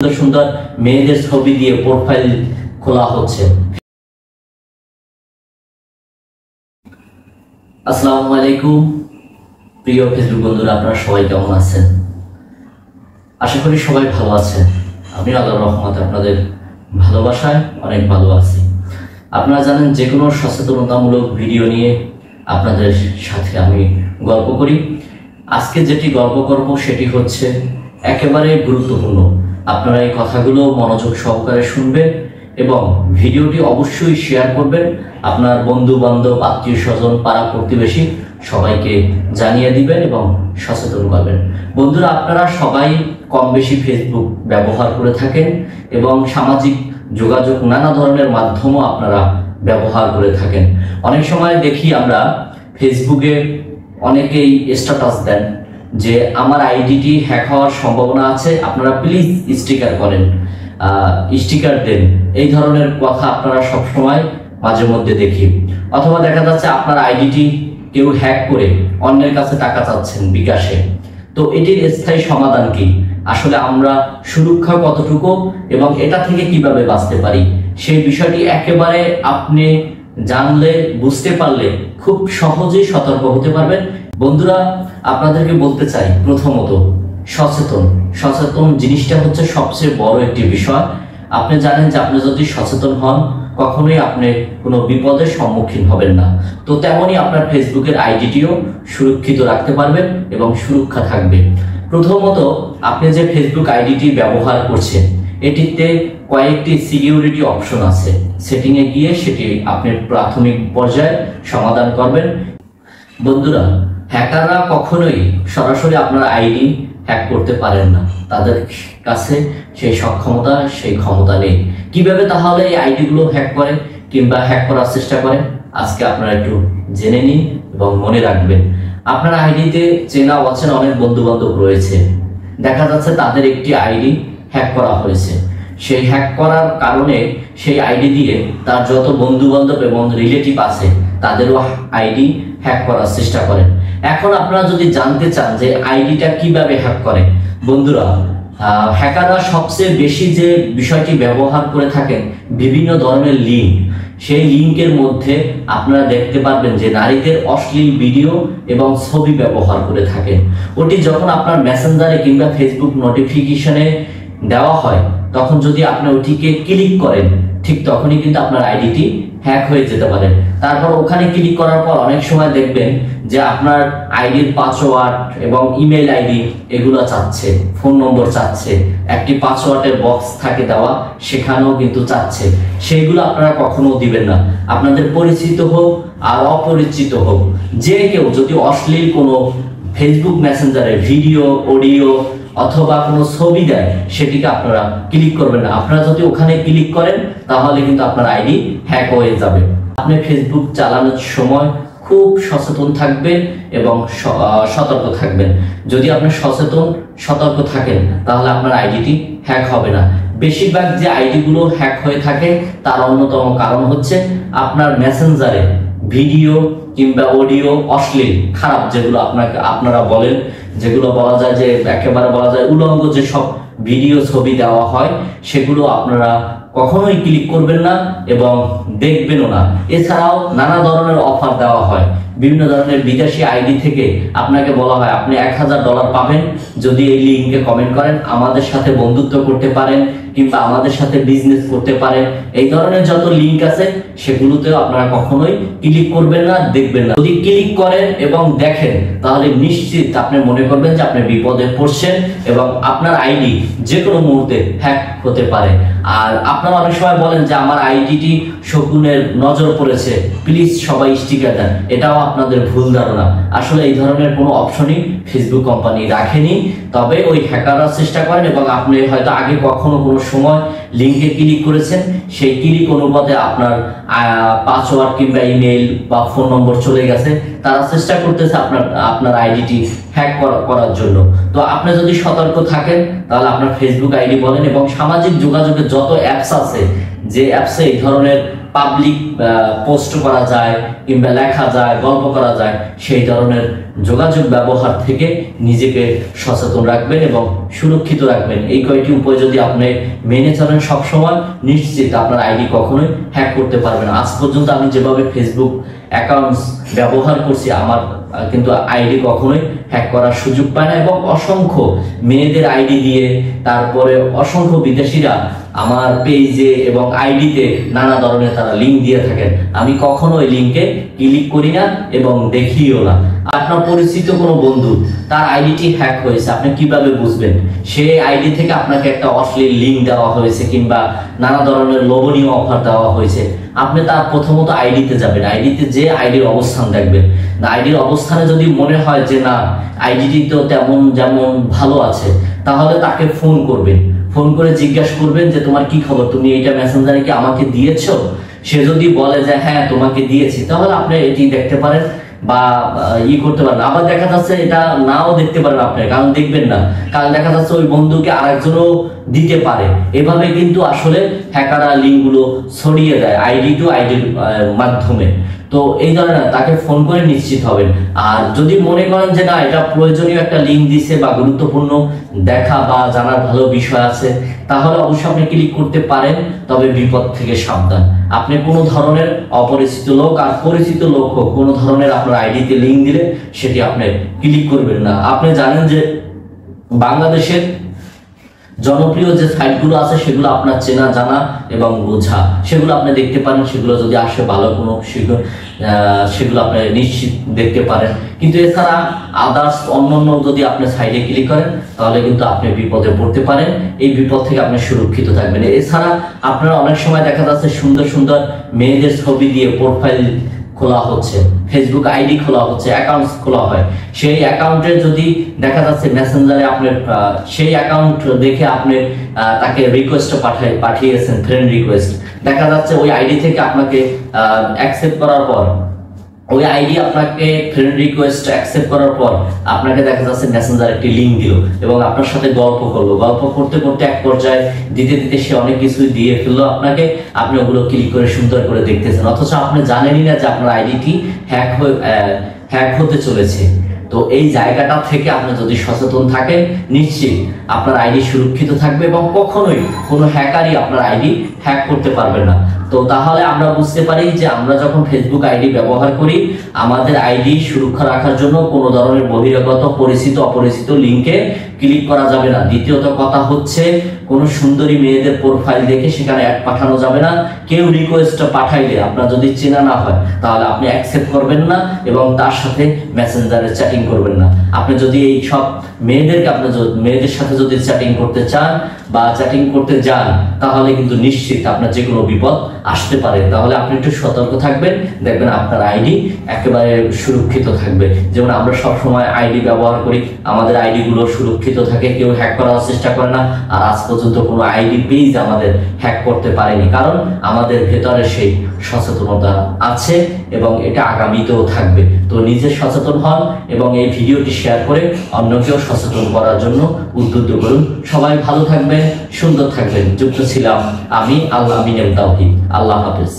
সুন্দর সুন্দর মেয়েদের ছবি দিয়ে প্রোফাইল খোলা হচ্ছে। আসসালামু আলাইকুম প্রিয় ফেসবুক বন্ধুরা, আপনারা সবাই কেমন আছেন? আশা করি সবাই ভালো আছেন। আমি আল্লাহর রহমতে আপনাদের ভালোবাসায় অনেক ভালো আছি। আপনারা জানেন যে কোনো সচেতনতামূলক ভিডিও নিয়ে আপনাদের সাথে আমি গল্প করি। আজকে যেটি গল্প করব সেটি হচ্ছে একেবারে গুরুত্বপূর্ণ। আপনারা এই কথাগুলো মনোযোগ সহকারে শুনবেন এবং ভিডিওটি অবশ্যই শেয়ার করবেন। আপনার বন্ধু বান্ধব, আত্মীয় স্বজন, পাড়া প্রতিবেশী সবাইকে জানিয়ে দিবেন এবং সচেতন করবেন। বন্ধুরা, আপনারা সবাই কম বেশি ফেসবুক ব্যবহার করে থাকেন এবং সামাজিক যোগাযোগ নানা ধরনের মাধ্যমও আপনারা ব্যবহার করে থাকেন। অনেক সময় দেখি আমরা ফেসবুকে অনেকেই স্ট্যাটাস দেন যে আমার আইডিটি হ্যাক হওয়ার সম্ভাবনা আছে, আপনারা প্লিজ স্টিকার করেন, স্টিকার দেন। এই ধরনের কথা আপনারা সবসময় মাঝে মধ্যে দেখি। অথবা দেখা যাচ্ছে আপনার আইডিটি কেউ হ্যাক করে অন্যের কাছে টাকা চাচ্ছেন বিকাশে। তো এটির স্থায়ী সমাধান কি? আসলে আমরা সুরক্ষা কতটুকু এবং এটা থেকে কিভাবে বাঁচতে পারি সেই বিষয়টি একেবারে আপনি জানলে, বুঝতে পারলে খুব সহজেই সতর্ক হতে পারবেন। বন্ধুরা, আপনাদেরকে বলতে চাই, প্রথমত সচেতন জিনিসটা হচ্ছে সবচেয়ে বড় একটি বিষয়। আপনি জানেন যে আপনি যদি সচেতন হন কখনোই আপনি কোনো বিপদের সম্মুখীন হবেন না। তো তেমনই আপনার ফেসবুকের আইডিটিও সুরক্ষিত রাখতে পারবেন এবং সুরক্ষা থাকবে। প্রথমত, আপনি যে ফেসবুক আইডিটি ব্যবহার করছেন এটিতে কয়েকটি সিকিউরিটি অপশন আছে। সেটিংয়ে গিয়ে সেটি আপনি প্রাথমিক পর্যায়ে সমাধান করবেন। বন্ধুরা, হ্যাকাররা কখনোই সরাসরি আপনার আইডি হ্যাক করতে পারেন না। তাদের কাছে সেই সক্ষমতা, সেই ক্ষমতা নেই। কিভাবে তাহলে এই আইডিগুলো হ্যাক করে কিংবা হ্যাক করার চেষ্টা করে আজকে আপনারা একটু জেনে নিন এবং মনে রাখবেন। আপনার আইডিতে চেনা অচেনা অনেক বন্ধু বান্ধব রয়েছে। দেখা যাচ্ছে তাদের একটি আইডি হ্যাক করা হয়েছে। সেই হ্যাক করার কারণে সেই আইডি দিয়ে তার যত বন্ধু বান্ধব এবং রিলেটিভ আছে তাদেরও আইডি হ্যাক করার চেষ্টা করেন। এখন আপনারা যদি জানতে চান যে আইডিটা কিভাবে হ্যাক করে, বন্ধুরা, হ্যাকাররা সবচেয়ে বেশি যে বিষয়টি ব্যবহার করে থাকেন বিভিন্ন ধরনের লিঙ্ক। সেই লিঙ্কের মধ্যে আপনারা দেখতে পারবেন যে নারীদের অশ্লীল ভিডিও এবং ছবি ব্যবহার করে থাকেন। ওটি যখন আপনার মেসেঞ্জারে কিংবা ফেসবুক নোটিফিকেশনে দেওয়া হয় তখন যদি আপনি ওটিকে ক্লিক করেন ঠিক তখনই কিন্তু আপনার আইডিটি হ্যাক হয়ে যেতে পারে। তারপর ওখানে ক্লিক করার পর অনেক সময় দেখবেন যে আপনার আইডির পাসওয়ার্ড এবং ইমেল আইডি এগুলো চাচ্ছে, ফোন নম্বর চাচ্ছে, একটি পাসওয়ার্ডের বক্স থাকে দেওয়া, সেখানেও কিন্তু চাচ্ছে। সেইগুলো আপনারা কখনো দিবেন না। আপনাদের পরিচিত হোক আর অপরিচিত হোক, যে কেউ যদি অশ্লীল কোনো ফেসবুক মেসেঞ্জারে ভিডিও, অডিও অথবা কোনো ছবি দেয় সেটিকে আপনারা ক্লিক করবেন না। আপনারা যদি ওখানে ক্লিক করেন তাহলে কিন্তু আপনার আইডি হ্যাক হয়ে যাবে। আপনি ফেসবুক চালানোর সময় খুব সচেতন থাকবেন এবং সতর্ক থাকবেন। যদি আপনি সতর্ক থাকেন তাহলে আপনার আইডিটি হ্যাক হবে না। বেশিরভাগ যে আইডিগুলো হ্যাক হয়ে থাকে তার অন্যতম কারণ হচ্ছে আপনার মেসেঞ্জারে ভিডিও কিংবা অডিও অশ্লীল, খারাপ, যেগুলো আপনারা বলেন, যেগুলো বলা যায় যে একেবারে বলা যায় উলঙ্গ যে সব ভিডিও ছবি দেওয়া হয় সেগুলো আপনারা কখনোই ক্লিক করবেন না এবং দেখবেনও না। এছাড়াও নানা ধরনের অফার দেওয়া হয়। বিভিন্ন ধরনের বিদেশি আইডি থেকে আপনাকে বলা হয় আপনি $1000 পাবেন যদি এই লিঙ্কে কমেন্ট করেন, আমাদের সাথে বন্ধুত্ব করতে পারেন কিংবা আমাদের সাথে বিজনেস করতে পারেন। এই ধরনের যত লিঙ্ক আছে সেগুলোতেও আপনারা কখনোই ক্লিক করবেন না, দেখবেন না। যদি ক্লিক করেন এবং দেখেন তাহলে নিশ্চিত আপনি মনে করবেন যে আপনি বিপদে পড়ছেন এবং আপনার আইডি যে কোনো মুহূর্তে হ্যাক হতে পারে। আর আপনারা অনেক সময় বলেন যে আমার আইডিটি শকুনের নজর পড়েছে, প্লিজ সবাই স্টিকার দেন। এটাও আপনাদের ভুল ধারণা। আসলে এই ধরনের কোনো অপশনই ফেসবুক কোম্পানি রাখেনি। তবে ওই হ্যাকাররা চেষ্টা করেন এবং আপনি হয়তো আগে কখনো কোনো সময় লিঙ্কে ক্লিক করেছেন, সেই ক্লিক অনুপাতে আপনার পাসওয়ার্ড কিংবা ইমেল বা ফোন নম্বর চলে গেছে। তারা চেষ্টা করতেছে আপনার আইডিটি হ্যাক করার জন্য। তো আপনি যদি সতর্ক থাকেন তাহলে আপনার ফেসবুক আইডি বলেন এবং সামাজিক যোগাযোগের যত অ্যাপস আছে, যে অ্যাপসে এই ধরনের পাবলিক পোস্ট করা যায় কিংবা লেখা যায়, গল্প করা যায়, সেই ধরনের যোগাযোগ ব্যবহার থেকে নিজেকে সচেতন রাখবেন এবং সুরক্ষিত রাখবেন। এই কয়েকটি উপায় যদি আপনি মেনে চলেন সবসময়, নিশ্চিত আপনার আইডি কখনোই হ্যাক করতে পারবে না। আজ পর্যন্ত আমি যেভাবে ফেসবুক অ্যাকাউন্টস ব্যবহার করছি, আমার কিন্তু আইডি কখনোই হ্যাক করার সুযোগ পায় না। এবং অসংখ্য মেয়েদের আইডি দিয়ে, তারপরে অসংখ্য বিদেশিরা আমার পেজে এবং আইডিতে নানা ধরনের তারা লিঙ্ক দিয়ে থাকেন। আমি কখনো ওই লিঙ্কে ক্লিক করি না এবং দেখিও না। আপনার পরিচিত কোনো বন্ধু তার আইডিটি হ্যাক হয়েছে, আপনি কিভাবে বুঝবেন? সেই আইডি থেকে আপনাকে একটা অশ্লীল লিঙ্ক দেওয়া হয়েছে কিংবা নানা ধরনের লোভনীয় অফার দেওয়া হয়েছে। আপনি তার প্রথমত আইডিতে যাবেন, আইডিতে যে আইডির অবস্থান দেখবেন। আইডির অবস্থানে যদি মনে হয় যে না, আইডিটি তো তেমন যেমন ভালো আছে, তাহলে তাকে ফোন করবেন। ফোন করে জিজ্ঞাসা করবেন যে তোমার কি খবর, তুমি এইটা মেসেঞ্জারে কি আমাকে দিয়েছো? সে যদি বলে যে হ্যাঁ তোমাকে দিয়েছি, তাহলে আপনি এটি দেখতে পারেন বা করতে পারেন। আবার দেখা যাচ্ছে এটা নাও দেখতে পারেন আপনি, কারণ দেখবেন না, কারণ দেখা যাচ্ছে ওই বন্ধুকে আরেকজনও দিতে পারে। এভাবে কিন্তু আসলে হ্যাকাররা লিঙ্কগুলো ছড়িয়ে দেয় আইডি টু আইডির মাধ্যমে। তো এই ধরনের তাকে ফোন করে নিশ্চিত হবেন। আর যদি মনে করেন যে না, এটা প্রয়োজনীয় একটা লিঙ্ক দিছে বা গুরুত্বপূর্ণ দেখা বা জানার ভালো বিষয় আছে, তাহলে অবশ্যই আপনি ক্লিক করতে পারেন। তবে বিপদ থেকে সাবধান। আপনি কোনো ধরনের অপরিচিত লোক আর পরিচিত লোক হোক, কোনো ধরনের আপনার আইডিতে লিঙ্ক দিলে সেটি আপনি ক্লিক করবেন না। আপনি জানেন যে বাংলাদেশের জনপ্রিয় যে সাইটগুলো আছে সেগুলো আপনার চেনা জানা এবং বোঝা, সেগুলো আপনি দেখতে পারেন। সেগুলো যদি আসে ভালো কোনো সেগুলো আপনি নিশ্চিত দেখতে পারেন। কিন্তু এছাড়া আদার্স অন্যান্য যদি আপনি সাইটে ক্লিক করেন, তাহলে কিন্তু আপনি বিপদে পড়তে পারেন। এই বিপদ থেকে আপনি সুরক্ষিত থাকবেন। এছাড়া আপনারা অনেক সময় দেখা যাচ্ছে সুন্দর সুন্দর মেয়েদের ছবি দিয়ে প্রোফাইল খোলা হচ্ছে, ফেসবুক আইডি খোলা হচ্ছে, অ্যাকাউন্টস খোলা হয়। সেই অ্যাকাউন্টে যদি দেখা যাচ্ছে মেসেঞ্জারে আপনার সেই অ্যাকাউন্ট দেখে আপনি তাকে রিকোয়েস্ট পাঠিয়েছেন, ফ্রেন্ড রিকোয়েস্ট, দেখা যাচ্ছে ওই আইডি থেকে আপনাকে অ্যাকসেপ্ট করার পর, ওই আইডি আপনাকে ফ্রেন্ড রিকোয়েস্ট অ্যাকসেপ্ট করার পর আপনাকে দেখা যাচ্ছে মেসেঞ্জার একটি লিঙ্ক দিল এবং আপনার সাথে গল্প করলো। গল্প করতে করতে এক পর্যায়ে দিতে দিতে সে অনেক কিছুই দিয়ে ফেললো আপনাকে। আপনি ওগুলো ক্লিক করে সুন্দর করে দেখতেছেন, অথচ আপনি জানেনই না যে আপনার আইডিটি হ্যাক হতে চলেছে। তো এই জায়গাটা থেকে আপনি যদি সচেতন থাকেন, নিশ্চিত আপনার আইডি সুরক্ষিত থাকবে এবং কখনোই কোনো হ্যাকারই আপনার আইডি হ্যাক করতে পারবে না। তো তাহলে আমরা বুঝতে পারি যে আমরা যখন ফেসবুক আইডি ব্যবহার করি, আমাদের আইডি সুরক্ষা রাখার জন্য কোনো ধরনের বহিরাগত পরিচিত অপরিচিত লিঙ্কে ক্লিক করা যাবে না। দ্বিতীয়ত কথা হচ্ছে, কোনো সুন্দরী মেয়েদের প্রোফাইল দেখে সেখানে অ্যাড পাঠানো যাবে না। কেউ রিকোয়েস্ট পাঠাইলে আপনার যদি চেনা না হয়, তাহলে আপনি অ্যাকসেপ্ট করবেন না এবং তার সাথে মেসেঞ্জারে চ্যাটিং করবেন না। আপনি যদি এই সব মেয়েদের সাথে যদি চ্যাটিং করতে চান বা চ্যাটিং করতে যান, তাহলে কিন্তু নিশ্চিত আপনার যে কোনো বিপদ আসতে পারে। তাহলে আপনি একটু সতর্ক থাকবেন, দেখবেন আপনার আইডি একেবারে সুরক্ষিত থাকবে। যেমন আমরা সবসময় আইডি ব্যবহার করি, আমাদের আইডি গুলো সুরক্ষিত থাকে, কেউ হ্যাক করার চেষ্টা করে না। আর আজ পর্যন্ত কোনো আইডি পেজ আমাদের হ্যাক করতে পারেনি, কারণ আমাদের ভেতরে সেই সচেতনতা আছে এবং এটা আগামীতেও থাকবে। তো নিজে সচেতন হন এবং এই ভিডিওটি শেয়ার করে অন্যকেও সচেতন করার জন্য উদ্বুদ্ধ করুন। সবাই ভালো থাকবেন, সুন্দর থাকবেন। যুক্ত ছিলাম আমি, আল্লাহ আমিন তাওহীদ। আল্লাহ হাফেজ।